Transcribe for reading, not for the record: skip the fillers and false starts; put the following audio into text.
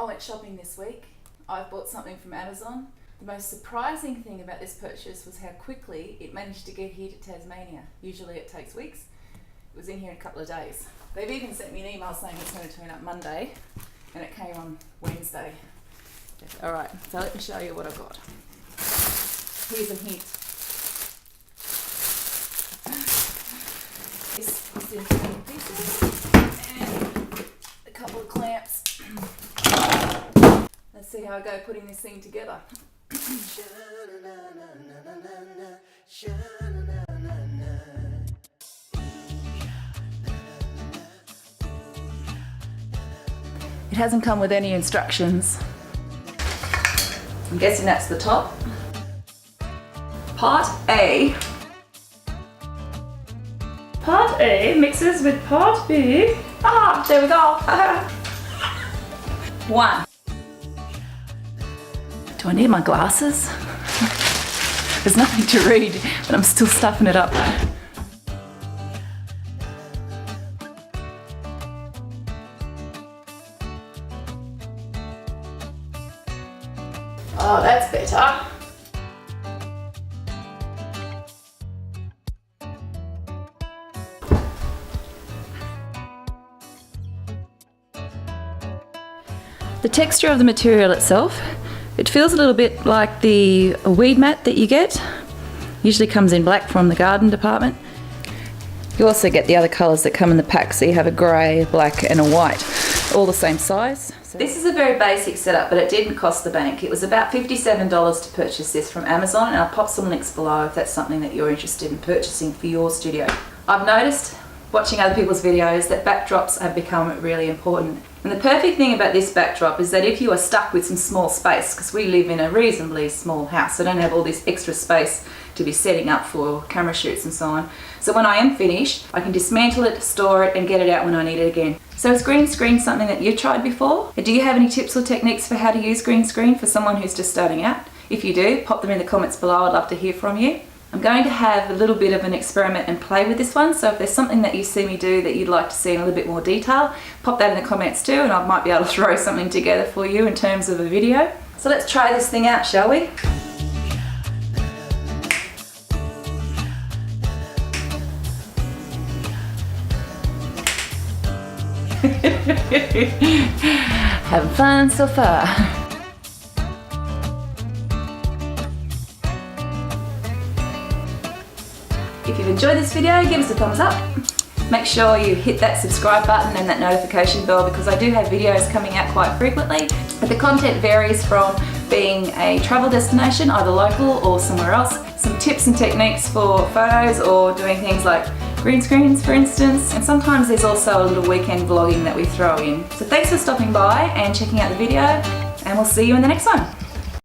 I went shopping this week. I bought something from Amazon. The most surprising thing about this purchase was how quickly it managed to get here to Tasmania. Usually it takes weeks. It was in here in a couple of days. They've even sent me an email saying it's going to turn up Monday, and it came on Wednesday. Alright, so let me show you what I've got. Here's a hint. This is in 20 pieces, and a couple of clamps. Let's see how I go putting this thing together. It hasn't come with any instructions. I'm guessing that's the top. Part A. Part A mixes with part B. Ah, there we go. 1. Do I need my glasses? There's nothing to read, but I'm still stuffing it up. Oh, that's better. The texture of the material itself, it feels a little bit like the weed mat that you get. Usually comes in black from the garden department. You also get the other colours that come in the pack, so you have a grey, black and a white, all the same size. This is a very basic setup, but it didn't cost the bank. It was about $57 to purchase this from Amazon, and I'll pop some links below if that's something that you're interested in purchasing for your studio. I've noticed, watching other people's videos, that backdrops have become really important. And the perfect thing about this backdrop is that if you are stuck with some small space, because we live in a reasonably small house, I don't have all this extra space to be setting up for camera shoots and so on. So when I am finished, I can dismantle it, store it and get it out when I need it again. So is green screen something that you've tried before? Do you have any tips or techniques for how to use green screen for someone who's just starting out? If you do, pop them in the comments below. I'd love to hear from you. I'm going to have a little bit of an experiment and play with this one, so if there's something that you see me do that you'd like to see in a little bit more detail, pop that in the comments too, and I might be able to throw something together for you in terms of a video. So let's try this thing out, shall we? Having fun so far. If you've enjoyed this video, give us a thumbs up. Make sure you hit that subscribe button and that notification bell, because I do have videos coming out quite frequently. But the content varies from being a travel destination, either local or somewhere else. Some tips and techniques for photos or doing things like green screens, for instance. And sometimes there's also a little weekend vlogging that we throw in. So thanks for stopping by and checking out the video, and we'll see you in the next one.